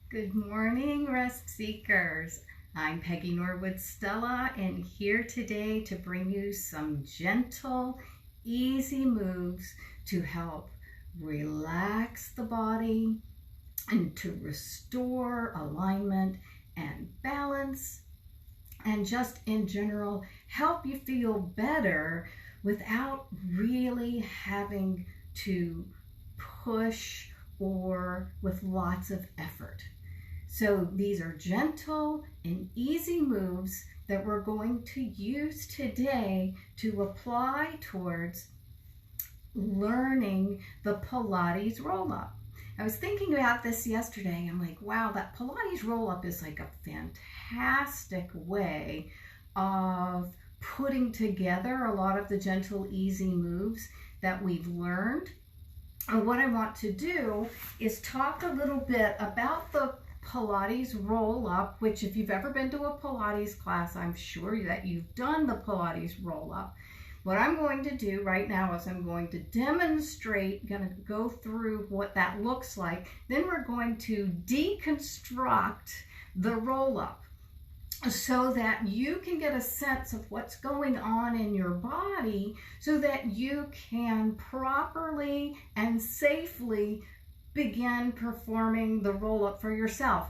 Good morning, rest seekers. I'm Peggy Norwood Stella, and here today to bring you some gentle, easy moves to help relax the body and to restore alignment and balance, and just in general help you feel better without really having to push or with lots of effort. So these are gentle and easy moves that we're going to use today to apply towards learning the Pilates roll-up. I was thinking about this yesterday. I'm like, wow, that Pilates roll-up is like a fantastic way of putting together a lot of the gentle, easy moves that we've learned. And what I want to do is talk a little bit about the Pilates roll-up, which if you've ever been to a Pilates class, I'm sure that you've done the Pilates roll-up. What I'm going to do right now is I'm going to demonstrate, going to go through what that looks like. Then we're going to deconstruct the roll-up so that you can get a sense of what's going on in your body so that you can properly and safely begin performing the roll-up for yourself,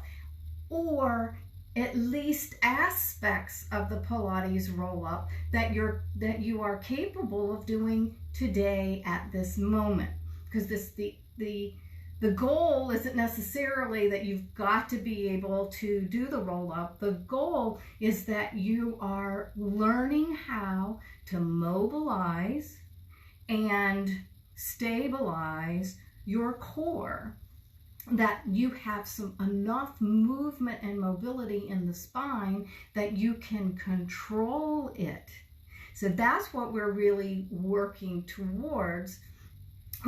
or at least aspects of the Pilates roll-up that you are capable of doing today at this moment. Because the goal isn't necessarily that you've got to be able to do the roll-up. The goal is that you are learning how to mobilize and stabilize your core, that you have enough movement and mobility in the spine that you can control it. So that's what we're really working towards,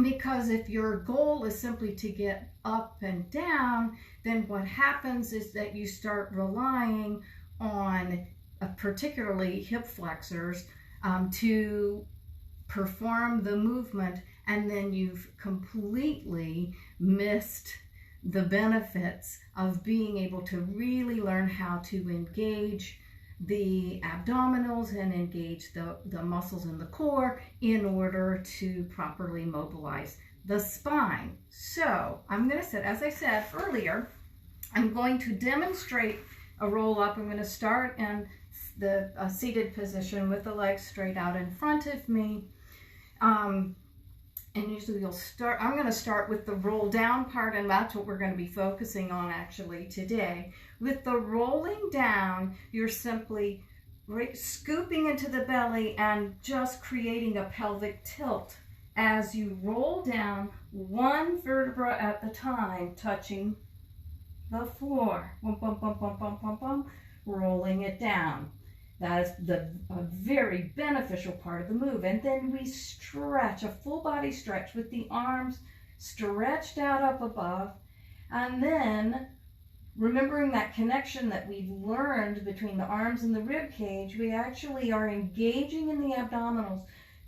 because if your goal is simply to get up and down, then what happens is that you start relying on particularly hip flexors to perform the movement, and then you've completely missed the benefits of being able to really learn how to engage the abdominals and engage the muscles in the core in order to properly mobilize the spine. So I'm going to sit, as I said earlier, I'm going to demonstrate a roll up. I'm going to start in the seated position with the legs straight out in front of me. And usually I'm going to start with the roll down part, and that's what we're going to be focusing on actually today. With the rolling down, you're simply scooping into the belly and just creating a pelvic tilt as you roll down, one vertebra at the time, touching the floor. Bum, bum, bum, bum, bum, bum, bum, rolling it down. That is a very beneficial part of the move. And then we stretch, a full body stretch with the arms stretched out up above. And then, remembering that connection that we've learned between the arms and the rib cage, we actually are engaging in the abdominals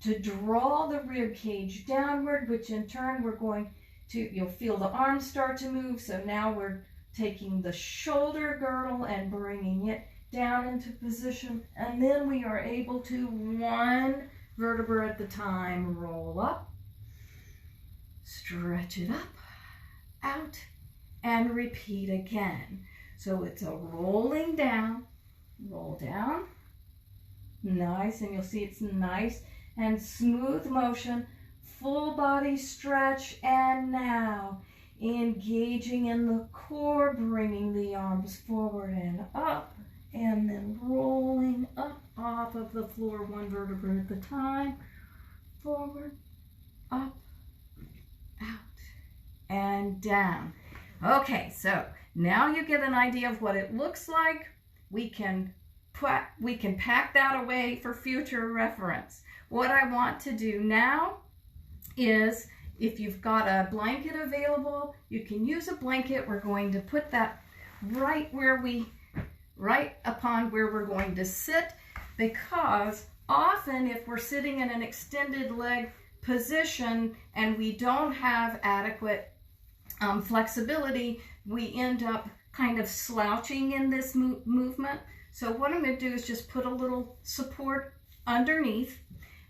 to draw the rib cage downward, which in turn we're going to, you'll feel the arms start to move. So now we're taking the shoulder girdle and bringing it down into position, and then we are able to, one vertebra at the time, roll up, stretch it up, out, and repeat again. So it's a rolling down, roll down, nice, and you'll see it's nice and smooth motion, full body stretch, and now engaging in the core, bringing the arms forward and up, and then rolling up off of the floor, one vertebra at the time, forward, up, out, and down. Okay, so now you get an idea of what it looks like. We can pack that away for future reference. What I want to do now is, if you've got a blanket available, you can use a blanket. We're going to put that right upon where we're going to sit, because often if we're sitting in an extended leg position and we don't have adequate flexibility, we end up kind of slouching in this movement. So what I'm going to do is just put a little support underneath,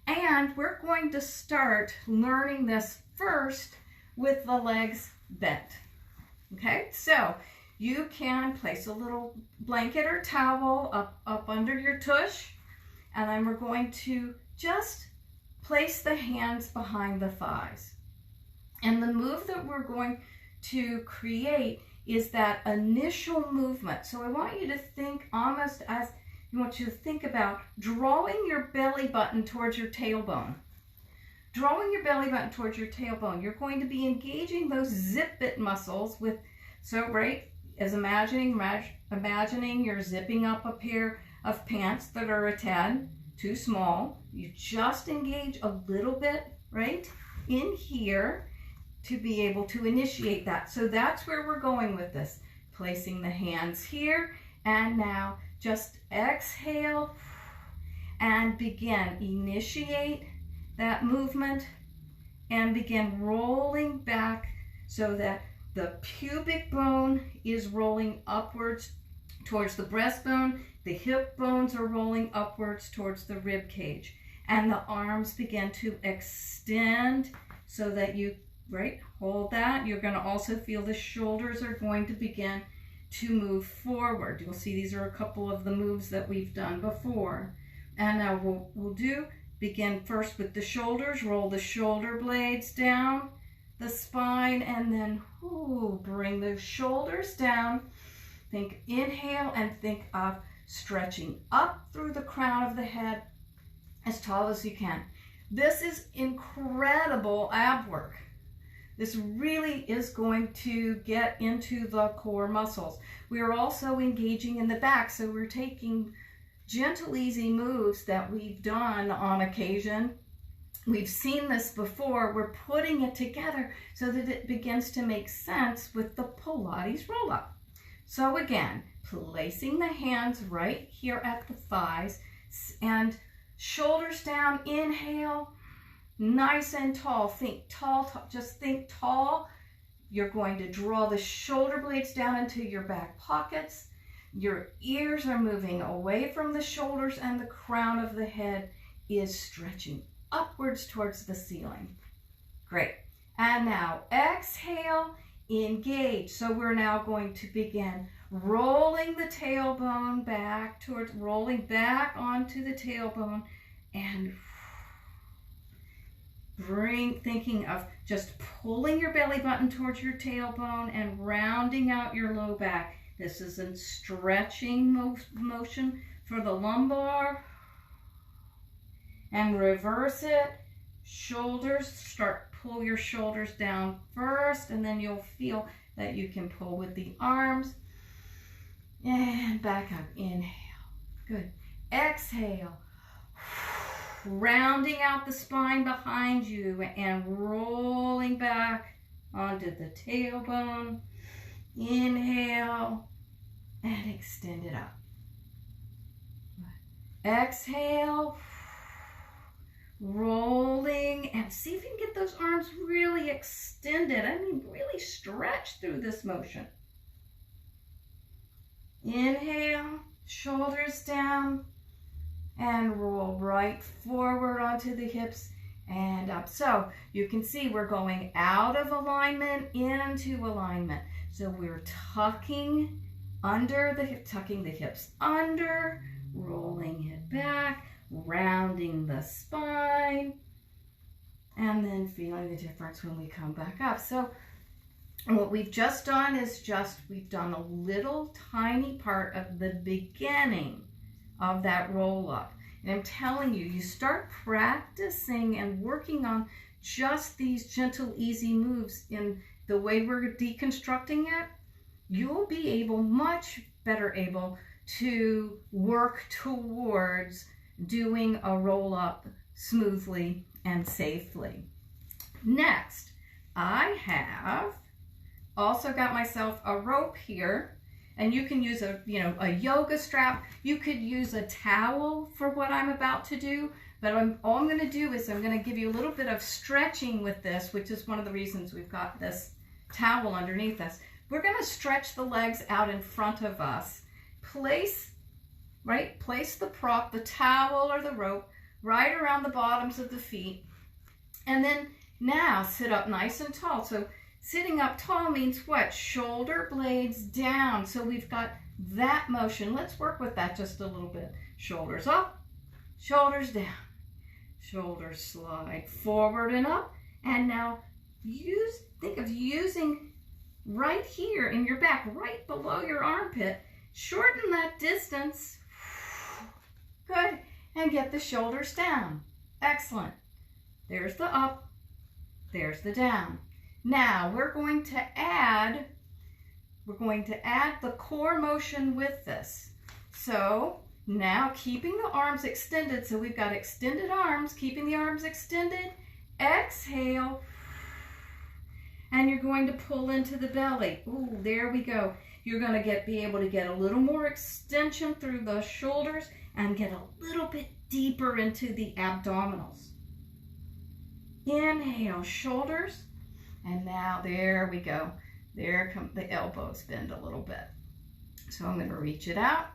and we're going to start learning this first with the legs bent. Okay, so you can place a little blanket or towel up under your tush, and then we're going to just place the hands behind the thighs. And the move that we're going to create is that initial movement. So I want you to think almost as, I want you to think about drawing your belly button towards your tailbone. Drawing your belly button towards your tailbone. You're going to be engaging those zip-it muscles with, so right, as imagining you're zipping up a pair of pants that are a tad too small. You just engage a little bit, right, in here to be able to initiate that. So that's where we're going with this. Placing the hands here, and now just exhale and begin. Initiate that movement and begin rolling back so that the pubic bone is rolling upwards towards the breastbone. The hip bones are rolling upwards towards the rib cage. And the arms begin to extend so that you, right, hold that. You're going to also feel the shoulders are going to begin to move forward. You'll see these are a couple of the moves that we've done before. And now we'll begin first with the shoulders. Roll the shoulder blades down the spine, and then bring the shoulders down. Think inhale and think of stretching up through the crown of the head as tall as you can. This is incredible ab work. This really is going to get into the core muscles. We are also engaging in the back, so we're taking gentle, easy moves that we've done on occasion. We've seen this before. We're putting it together so that it begins to make sense with the Pilates roll-up. So again, placing the hands right here at the thighs and shoulders down. Inhale, nice and tall. Think tall, just think tall. You're going to draw the shoulder blades down into your back pockets. Your ears are moving away from the shoulders, and the crown of the head is stretching upwards towards the ceiling. Great. And now exhale, engage. So we're now going to begin rolling the tailbone back towards, rolling back onto the tailbone, and thinking of just pulling your belly button towards your tailbone and rounding out your low back. This is a stretching motion for the lumbar. And reverse it. Shoulders, pull your shoulders down first, and then you'll feel that you can pull with the arms. And back up. Inhale. Good. Exhale. Rounding out the spine behind you and rolling back onto the tailbone. Inhale and extend it up. Exhale. Rolling, and see if you can get those arms really extended. I mean, really stretch through this motion. Inhale, shoulders down, and roll right forward onto the hips and up. So you can see we're going out of alignment into alignment. So we're tucking under the hip, tucking the hips under, rolling it back, rounding the spine, and then feeling the difference when we come back up. So what we've just done is we've done a little tiny part of the beginning of that roll up. And I'm telling you, you start practicing and working on just these gentle, easy moves in the way we're deconstructing it, you'll be much better able to work towards doing a roll up smoothly and safely. Next, I have also got myself a rope here, and you can use a yoga strap. You could use a towel for what I'm about to do, but all I'm going to do is I'm going to give you a little bit of stretching with this, which is one of the reasons we've got this towel underneath us. We're going to stretch the legs out in front of us. Place the prop, the towel or the rope, right around the bottoms of the feet. And then now sit up nice and tall. So sitting up tall means what? Shoulder blades down. So we've got that motion. Let's work with that just a little bit. Shoulders up, shoulders down. Shoulders slide forward and up. And now think of using right here in your back, right below your armpit. Shorten that distance. Good. And get the shoulders down. Excellent. There's the up. There's the down. Now we're going to add the core motion with this. So now keeping the arms extended. So we've got extended arms, keeping the arms extended. Exhale. And you're going to pull into the belly. Ooh, there we go. You're going to be able to get a little more extension through the shoulders and get a little bit deeper into the abdominals. Inhale, shoulders. And now there we go. There come the elbows, bend a little bit. So I'm going to reach it out.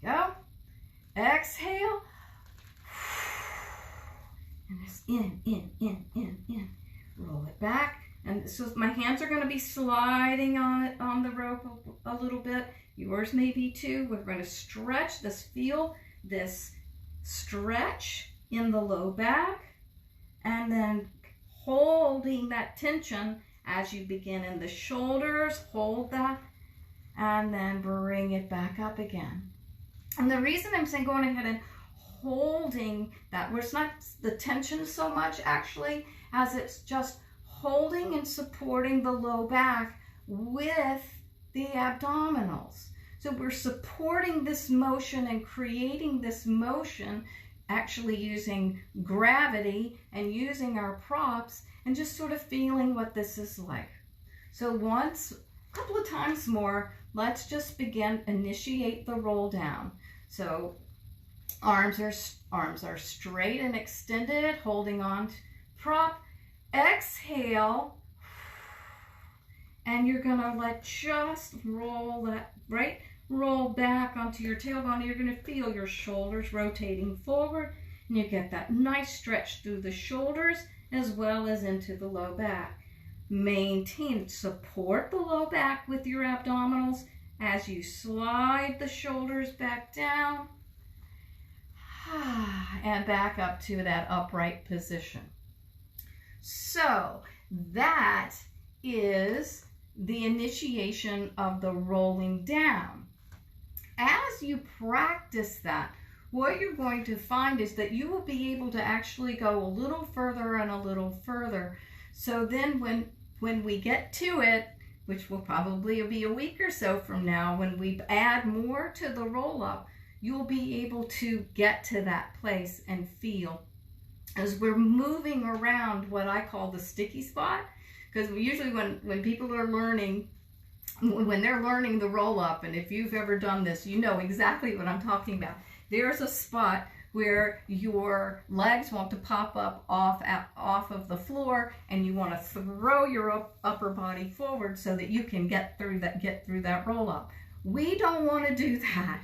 Go. Exhale. And it's in. Roll it back. And so my hands are going to be sliding on the rope a little bit. Yours may be too. We're going to stretch this. Feel this stretch in the low back. And then holding that tension as you begin in the shoulders. Hold that. And then bring it back up again. And the reason I'm saying going ahead and holding that, where it's not the tension so much actually, as it's just holding and supporting the low back with the abdominals. So we're supporting this motion and creating this motion, actually using gravity and using our props and just sort of feeling what this is like. So a couple of times more, let's just initiate the roll down. So arms are straight and extended, holding on to prop. Exhale, and you're going to just roll that, right? Roll back onto your tailbone. You're going to feel your shoulders rotating forward, and you get that nice stretch through the shoulders as well as into the low back. Maintain, support the low back with your abdominals as you slide the shoulders back down and back up to that upright position. So that is the initiation of the rolling down. As you practice that, what you're going to find is that you will be able to actually go a little further and a little further. So then when we get to it, which will probably be a week or so from now, when we add more to the roll up, you'll be able to get to that place and feel as we're moving around what I call the sticky spot. Because usually when people are learning, when they're learning the roll up, and if you've ever done this, you know exactly what I'm talking about. There's a spot where your legs want to pop up off of the floor, and you want to throw your upper body forward so that you can get through that roll up. We don't want to do that.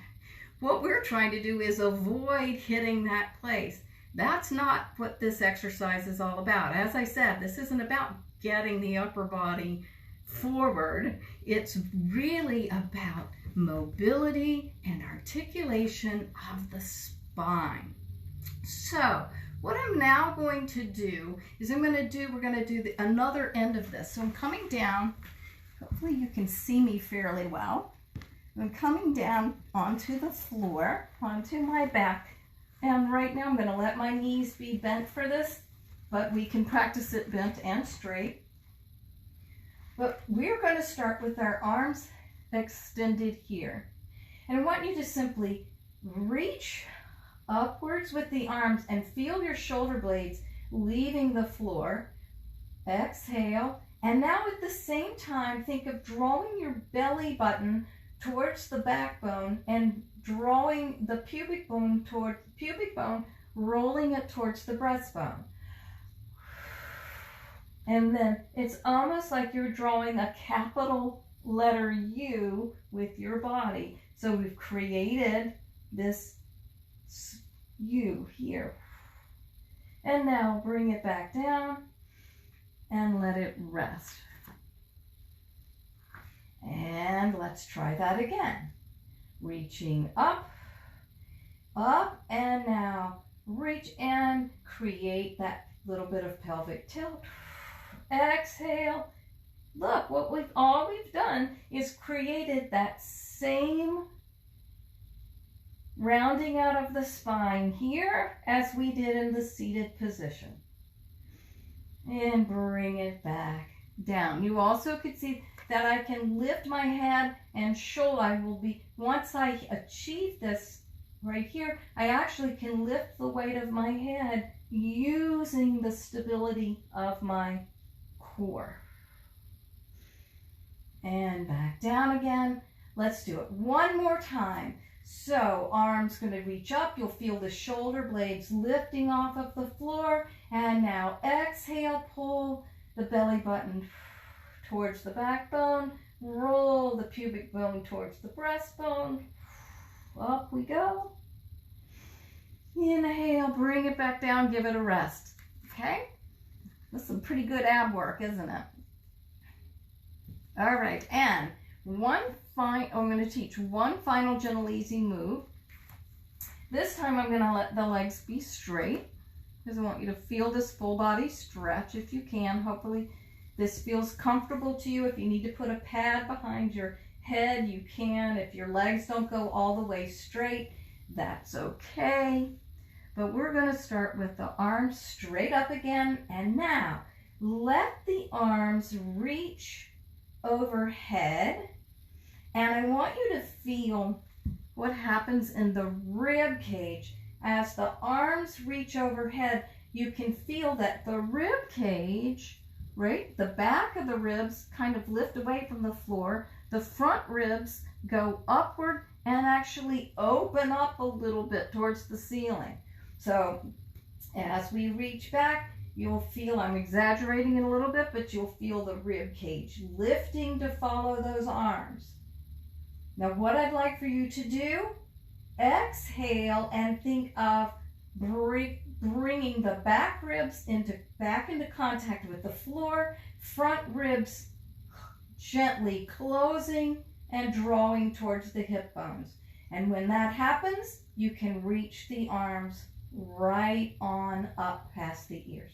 What we're trying to do is avoid hitting that place. That's not what this exercise is all about. As I said, this isn't about getting the upper body forward. It's really about mobility and articulation of the spine. So what I'm now going to do is we're going to do another end of this. So I'm coming down. Hopefully you can see me fairly well. I'm coming down onto the floor, onto my back. And right now I'm going to let my knees be bent for this, but we can practice it bent and straight. But we're going to start with our arms extended here. And I want you to simply reach upwards with the arms and feel your shoulder blades leaving the floor. Exhale. And now at the same time, think of drawing your belly button towards the backbone and drawing the pubic bone toward the pubic bone, rolling it towards the breastbone. And then it's almost like you're drawing a capital letter U with your body. So we've created this U here. And now bring it back down and let it rest. And let's try that again. Reaching up, up, and now reach and create that little bit of pelvic tilt. Exhale. Look, all we've done is created that same rounding out of the spine here as we did in the seated position. And bring it back down. You also could see that I can lift my head and shoulder. Once I achieve this right here, I actually can lift the weight of my head using the stability of my core. And back down again. Let's do it one more time. So arms going to reach up. You'll feel the shoulder blades lifting off of the floor. And now exhale, pull the belly button towards the backbone. Roll the pubic bone towards the breastbone. Up we go. Inhale, bring it back down, give it a rest. Okay? That's some pretty good ab work, isn't it? All right, and I'm going to teach one final gentle easy move. This time I'm going to let the legs be straight because I want you to feel this full body stretch if you can. Hopefully this feels comfortable to you. If you need to put a pad behind your head, you can. If your legs don't go all the way straight, that's okay. But we're going to start with the arms straight up again. And now let the arms reach overhead. And I want you to feel what happens in the rib cage. As the arms reach overhead, you can feel that the rib cage, right, the back of the ribs kind of lift away from the floor. The front ribs go upward and actually open up a little bit towards the ceiling. So as we reach back, you'll feel, I'm exaggerating it a little bit, but you'll feel the rib cage lifting to follow those arms. Now what I'd like for you to do, exhale and think of bringing the back ribs back into contact with the floor, front ribs gently closing and drawing towards the hip bones. And when that happens, you can reach the arms right on up past the ears.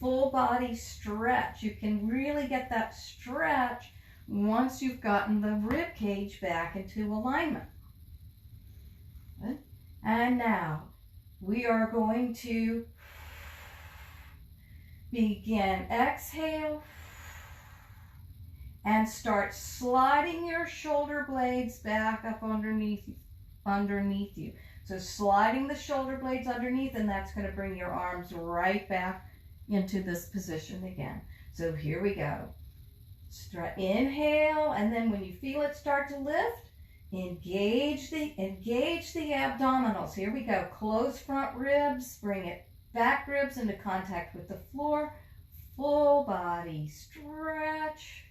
Full body stretch. You can really get that stretch once you've gotten the rib cage back into alignment. Good. And now we are going to begin. Exhale and start sliding your shoulder blades back up underneath you. So sliding the shoulder blades underneath, and that's going to bring your arms right back into this position again. So here we go. Inhale, and then when you feel it start to lift, engage the abdominals. Here we go. Close front ribs, bring it back ribs into contact with the floor. Full body stretch.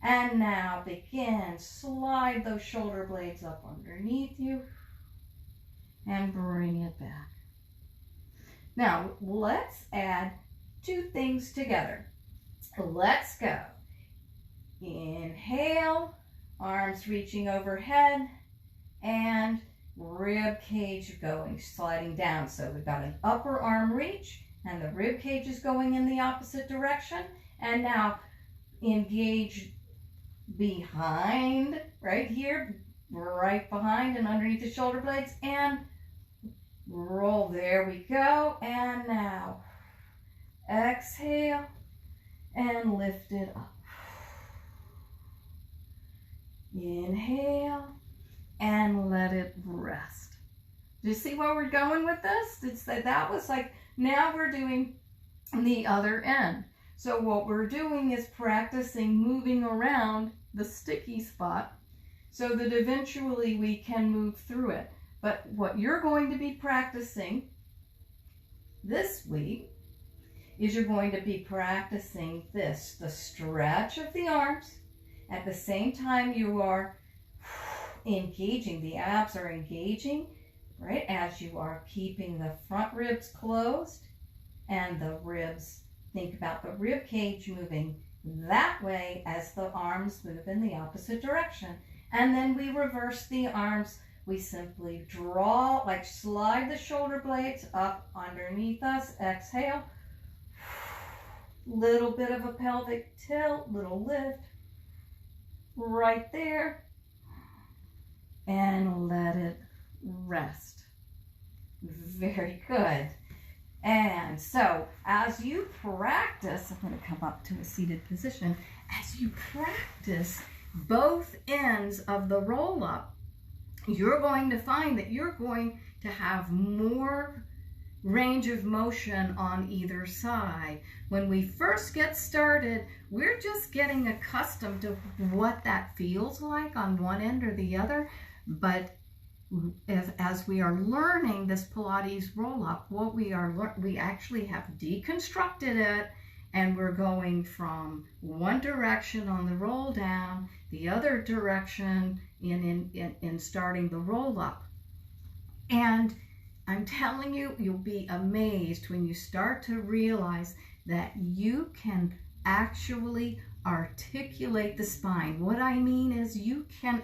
And now begin. Slide those shoulder blades up underneath you and bring it back. Now let's add two things together. Let's go. Inhale, arms reaching overhead, and rib cage going, sliding down. So we've got an upper arm reach, and the rib cage is going in the opposite direction. And now engage behind, right here, right behind and underneath the shoulder blades, and roll. There we go. And now exhale and lift it up. Inhale and let it rest. Do you see where we're going with this? That was like, now we're doing the other end. So what we're doing is practicing moving around the sticky spot so that eventually we can move through it. But what you're going to be practicing this week is you're going to be practicing this, the stretch of the arms. At the same time you are engaging, the abs are engaging, right, as you are keeping the front ribs closed and the ribs, think about the rib cage moving that way as the arms move in the opposite direction. And then we reverse the arms. We simply draw, like slide the shoulder blades up underneath us. Exhale. Little bit of a pelvic tilt, little lift. Right there. And let it rest. Very good. And so as you practice, I'm going to come up to a seated position. As you practice both ends of the roll up, you're going to find that you're going to have more range of motion on either side. When we first get started, we're just getting accustomed to what that feels like on one end or the other. But as we are learning this Pilates roll up, what we actually have deconstructed it, and we're going from one direction on the roll down, the other direction in starting the roll up. And I'm telling you, you'll be amazed when you start to realize that you can actually articulate the spine. What I mean is you can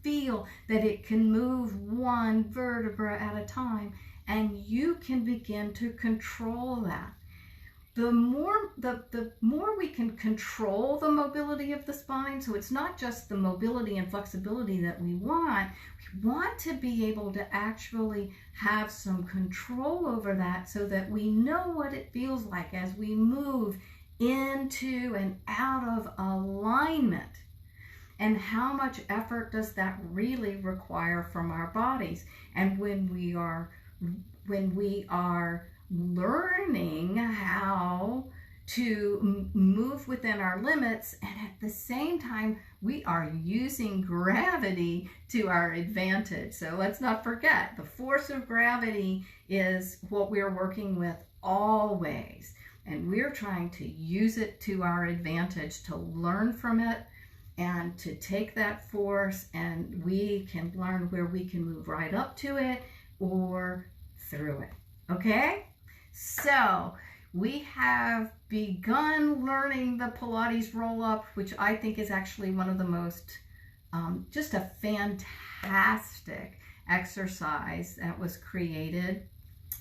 feel that it can move one vertebra at a time, and you can begin to control that. The more we can control the mobility of the spine, so it's not just the mobility and flexibility that we want to be able to actually have some control over that so that we know what it feels like as we move into and out of alignment. And how much effort does that really require from our bodies? And when we are learning how to move within our limits, and at the same time we are using gravity to our advantage. So let's not forget, the force of gravity is what we're working with always, and we're trying to use it to our advantage, to learn from it and to take that force, and we can learn where we can move right up to it or through it. Okay? So we have begun learning the Pilates roll-up, which I think is actually one of the most, just a fantastic exercise that was created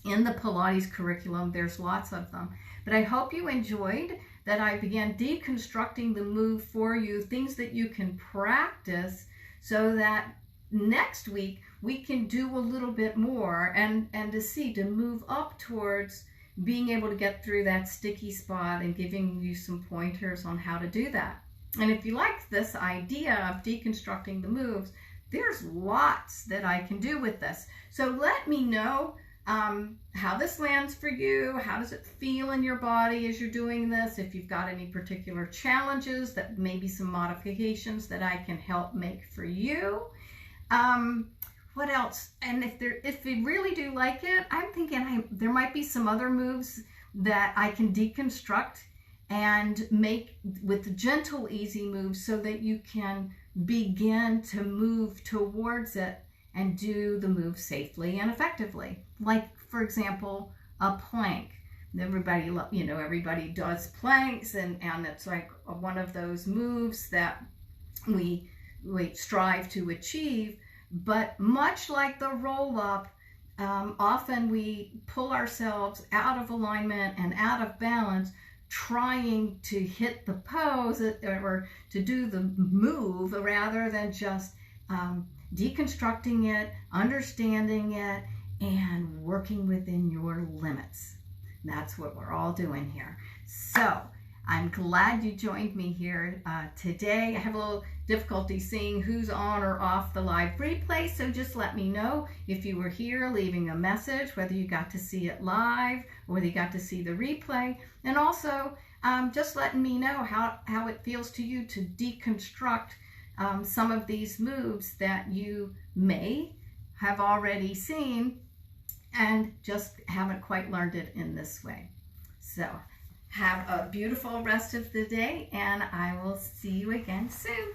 in the Pilates curriculum. There's lots of them. But I hope you enjoyed that I began deconstructing the move for you, things that you can practice so that next week we can do a little bit more and to move up towards being able to get through that sticky spot and giving you some pointers on how to do that. And if you like this idea of deconstructing the moves, there's lots that I can do with this. So let me know how this lands for you. How does it feel in your body as you're doing this? If you've got any particular challenges, that maybe some modifications that I can help make for you. What else? And if you really do like it, I'm thinking there might be some other moves that I can deconstruct and make with gentle, easy moves so that you can begin to move towards it and do the move safely and effectively. Like, for example, a plank. Everybody does planks, and it's like one of those moves that we strive to achieve. But much like the roll-up, often we pull ourselves out of alignment and out of balance trying to hit the pose or to do the move rather than just deconstructing it, understanding it, and working within your limits. That's what we're all doing here. So I'm glad you joined me here today. I have a little difficulty seeing who's on or off the live replay, so just let me know if you were here leaving a message, whether you got to see it live or whether you got to see the replay. And also just letting me know how it feels to you to deconstruct some of these moves that you may have already seen and just haven't quite learned it in this way. So Have a beautiful rest of the day, and I will see you again soon.